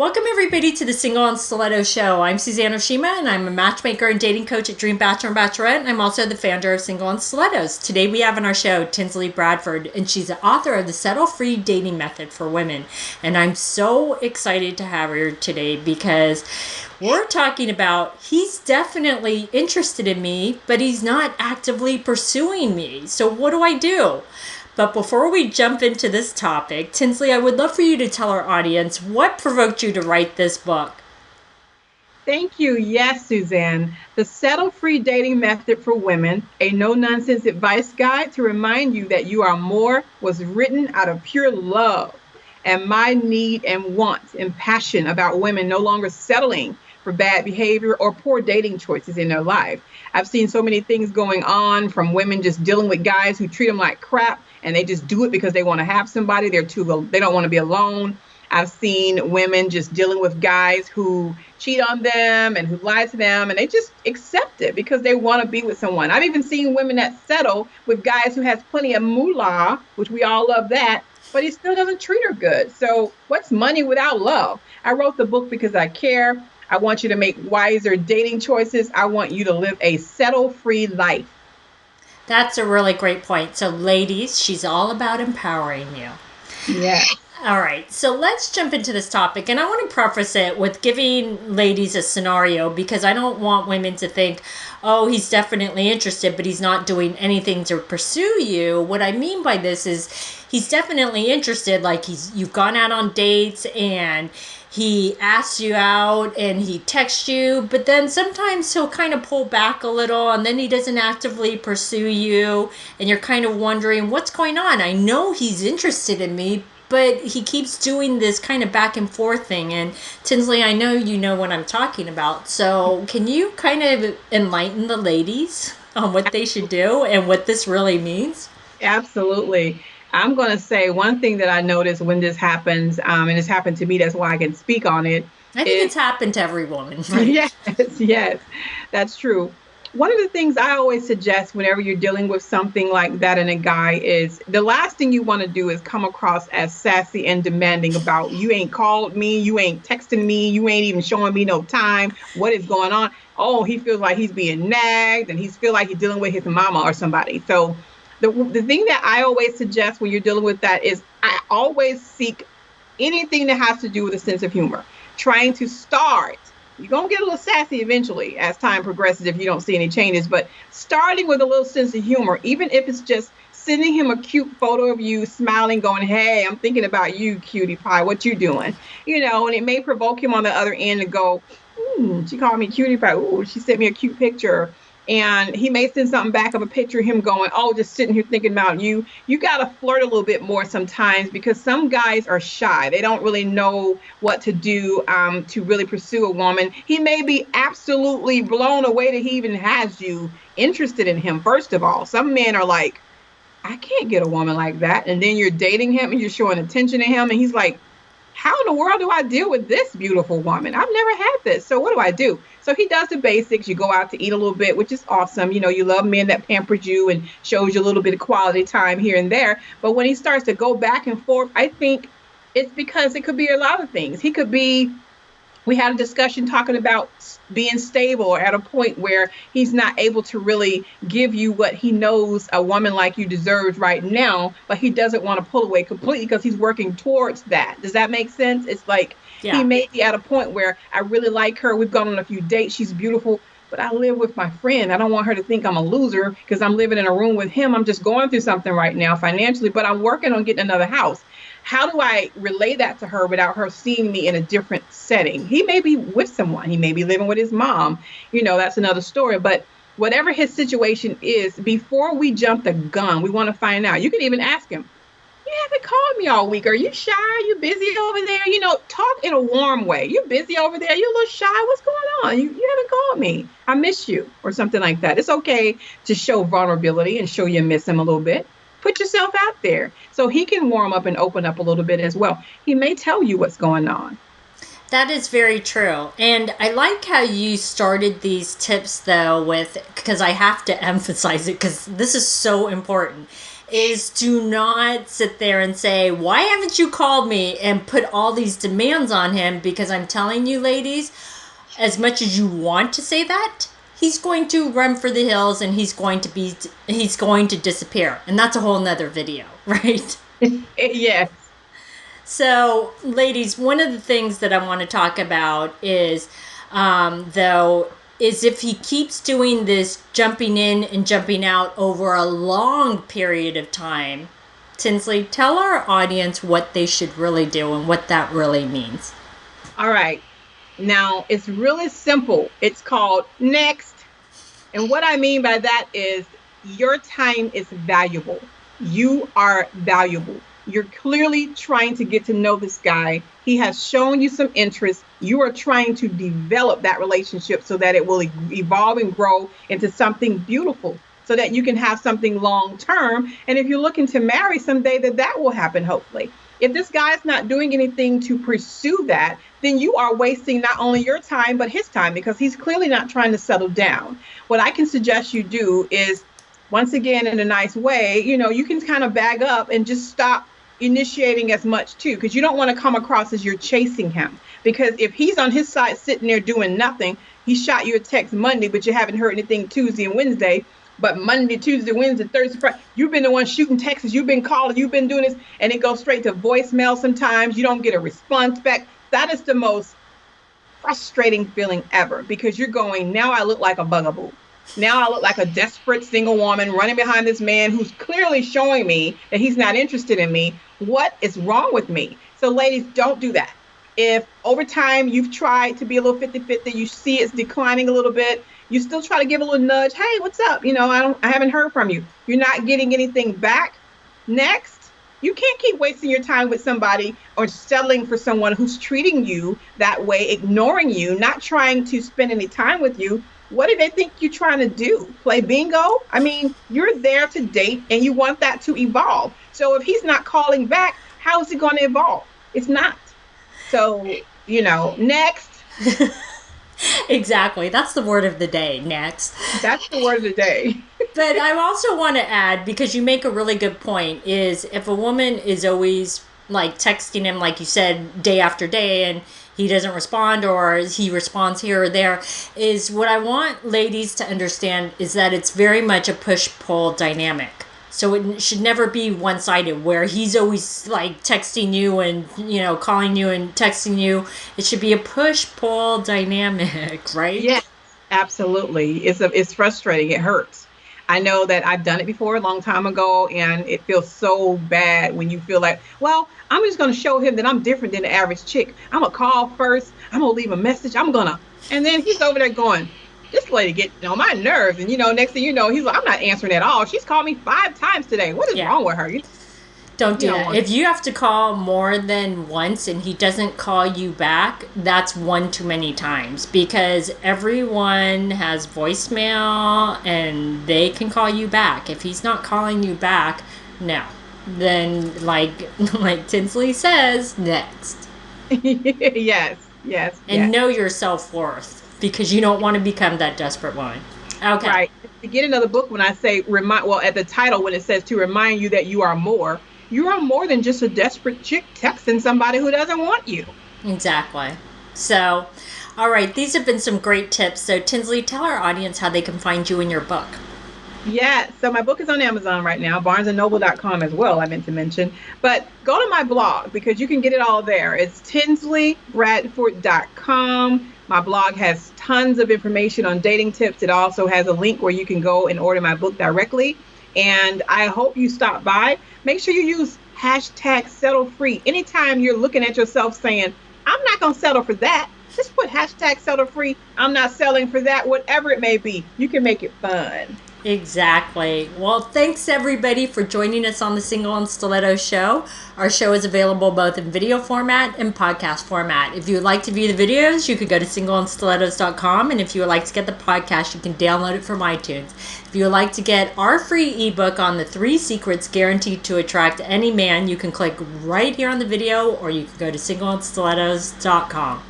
Welcome everybody to the Single and Stiletto Show. I'm Suzanne Oshima and I'm a matchmaker and dating coach at Dream Bachelor and Bachelorette, and I'm also the founder of Single and Stilettos. Today we have on our show Tinsley Bradford, and she's the author of the Settle Free Dating Method for Women. And I'm so excited to have her today because we're talking about he's definitely interested in me, but he's not actively pursuing me. So what do I do? But before we jump into this topic, Tinsley, I would love for you to tell our audience what provoked you to write this book. Thank you. Yes, Suzanne. The Settle Free Dating Method for Women, a no-nonsense advice guide to remind you that you are more, was written out of pure love and my need and want and passion about women no longer settling for bad behavior or poor dating choices in their life. I've seen so many things going on, from women just dealing with guys who treat them like crap and they just do it because they want to have somebody. They don't want to be alone. I've seen women just dealing with guys who cheat on them and who lie to them, and they just accept it because they want to be with someone. I've even seen women that settle with guys who has plenty of moolah, which we all love that, but he still doesn't treat her good. So what's money without love? I wrote the book because I care. I want you to make wiser dating choices. I want you to live a settle-free life. That's a really great point. So ladies, she's all about empowering you. Yeah. All right, so let's jump into this topic. And I want to preface it with giving ladies a scenario because I don't want women to think, oh, he's definitely interested, but he's not doing anything to pursue you. What I mean by this is he's definitely interested, like you've gone out on dates and he asks you out and he texts you, but then sometimes he'll kind of pull back a little and then he doesn't actively pursue you and you're kind of wondering what's going on. I know he's interested in me, but he keeps doing this kind of back and forth thing. And Tinsley, I know you know what I'm talking about. So can you kind of enlighten the ladies on what they should do and what this really means? Absolutely. I'm going to say one thing that I noticed when this happens, and it's happened to me, that's why I can speak on it. I think it's happened to every woman, right? Yes, that's true. One of the things I always suggest whenever you're dealing with something like that in a guy is the last thing you want to do is come across as sassy and demanding about, you ain't called me, you ain't texting me, you ain't even showing me no time. What is going on? Oh, he feels like he's being nagged and he feels like he's dealing with his mama or somebody. So the thing that I always suggest when you're dealing with that is I always seek anything that has to do with a sense of humor. Trying to start. You're going to get a little sassy eventually as time progresses if you don't see any changes. But starting with a little sense of humor, even if it's just sending him a cute photo of you smiling, going, hey, I'm thinking about you, cutie pie. What you doing? And it may provoke him on the other end to go, she called me cutie pie. Ooh, she sent me a cute picture. And he may send something back of a picture of him going, oh, just sitting here thinking about you. You got to flirt a little bit more sometimes because some guys are shy. They don't really know what to do to really pursue a woman. He may be absolutely blown away that he even has you interested in him, first of all. Some men are like, I can't get a woman like that. And then you're dating him and you're showing attention to him. And he's like, how in the world do I deal with this beautiful woman? I've never had this. So what do I do? So he does the basics. You go out to eat a little bit, which is awesome. You love men that pampers you and shows you a little bit of quality time here and there. But when he starts to go back and forth, I think it's because it could be a lot of things. We had a discussion talking about being stable at a point where he's not able to really give you what he knows a woman like you deserves right now, but he doesn't want to pull away completely because he's working towards that. Does that make sense? It's like He may be at a point where I really like her. We've gone on a few dates. She's beautiful, but I live with my friend. I don't want her to think I'm a loser because I'm living in a room with him. I'm just going through something right now financially, but I'm working on getting another house. How do I relay that to her without her seeing me in a different setting? He may be with someone. He may be living with his mom. That's another story. But whatever his situation is, before we jump the gun, we want to find out. You can even ask him, you haven't called me all week. Are you shy? Are you busy over there? Talk in a warm way. You busy over there? You a little shy? What's going on? You haven't called me. I miss you, or something like that. It's okay to show vulnerability and show you miss him a little bit. Put yourself out there so he can warm up and open up a little bit as well. He may tell you what's going on. That is very true. And I like how you started these tips, though, because I have to emphasize it because this is so important. is do not sit there and say, why haven't you called me, and put all these demands on him, because I'm telling you, ladies, as much as you want to say that, he's going to run for the hills and he's going to disappear. And that's a whole nother video, right? Yes. So, ladies, one of the things that I want to talk about is, though, is if he keeps doing this jumping in and jumping out over a long period of time. Tinsley, tell our audience what they should really do and what that really means. All right. Now, it's really simple. It's called next. And what I mean by that is your time is valuable. You are valuable. You're clearly trying to get to know this guy. He has shown you some interest. You are trying to develop that relationship so that it will evolve and grow into something beautiful, so that you can have something long term. And if you're looking to marry someday, that will happen, hopefully. If this guy's not doing anything to pursue that, then you are wasting not only your time, but his time, because he's clearly not trying to settle down. What I can suggest you do is, once again, in a nice way, you can kind of bag up and just stop initiating as much too, because you don't want to come across as you're chasing him. Because if he's on his side sitting there doing nothing, he shot you a text Monday, but you haven't heard anything Tuesday and Wednesday. But Monday, Tuesday, Wednesday, Thursday, Friday, you've been the one shooting texts, you've been calling, you've been doing this, and it goes straight to voicemail sometimes. You don't get a response back. That is the most frustrating feeling ever, because you're going, now I look like a bugaboo. Now I look like a desperate single woman running behind this man who's clearly showing me that he's not interested in me. What is wrong with me? So ladies, don't do that. If over time you've tried to be a little 50-50, you see it's declining a little bit, you still try to give a little nudge. Hey, what's up? I haven't heard from you. You're not getting anything back. Next, you can't keep wasting your time with somebody or settling for someone who's treating you that way, ignoring you, not trying to spend any time with you. What do they think you're trying to do? Play bingo? I mean, you're there to date and you want that to evolve. So if he's not calling back, how is it going to evolve? It's not. So, next. Exactly. That's the word of the day, next. That's the word of the day. But I also want to add, because you make a really good point, is if a woman is always like texting him, like you said, day after day, and he doesn't respond, or he responds here or there, is what I want ladies to understand is that it's very much a push-pull dynamic. So it should never be one-sided, where he's always like texting you and, calling you and texting you. It should be a push-pull dynamic, right? Yes, absolutely. It's frustrating. It hurts. I know that I've done it before a long time ago, and it feels so bad when you feel like, well, I'm just going to show him that I'm different than the average chick. I'm going to call first. I'm going to leave a message. And then he's over there going, this lady getting on my nerves. And, next thing you know, he's like, I'm not answering at all. She's called me 5 times today. What is wrong with her? Don't do that. If you have to call more than once and he doesn't call you back, that's one too many times, because everyone has voicemail and they can call you back. If he's not calling you back, no. Then, like Tinsley says, next. Yes. And know your self-worth, because you don't want to become that desperate woman. Okay. Right. To get another book, when I say at the title, when it says to remind you that you are more than just a desperate chick texting somebody who doesn't want you. Exactly. So, all right, these have been some great tips. So, Tinsley, tell our audience how they can find you in your book. Yeah, so my book is on Amazon right now, barnesandnoble.com as well, I meant to mention. But go to my blog, because you can get it all there. It's tinsleyradford.com. My blog has tons of information on dating tips. It also has a link where you can go and order my book directly. And I hope you stop by. Make sure you use #SettleFree. Anytime you're looking at yourself saying, I'm not going to settle for that, just put #SettleFree. I'm not settling for that, whatever it may be. You can make it fun. Exactly. Well, thanks everybody for joining us on the Single and Stiletto Show. Our show is available both in video format and podcast format. If you would like to view the videos, you could go to singleandstilettos.com. And if you would like to get the podcast, you can download it from iTunes. If you would like to get our free ebook on the 3 secrets guaranteed to attract any man, you can click right here on the video, or you can go to singleandstilettos.com.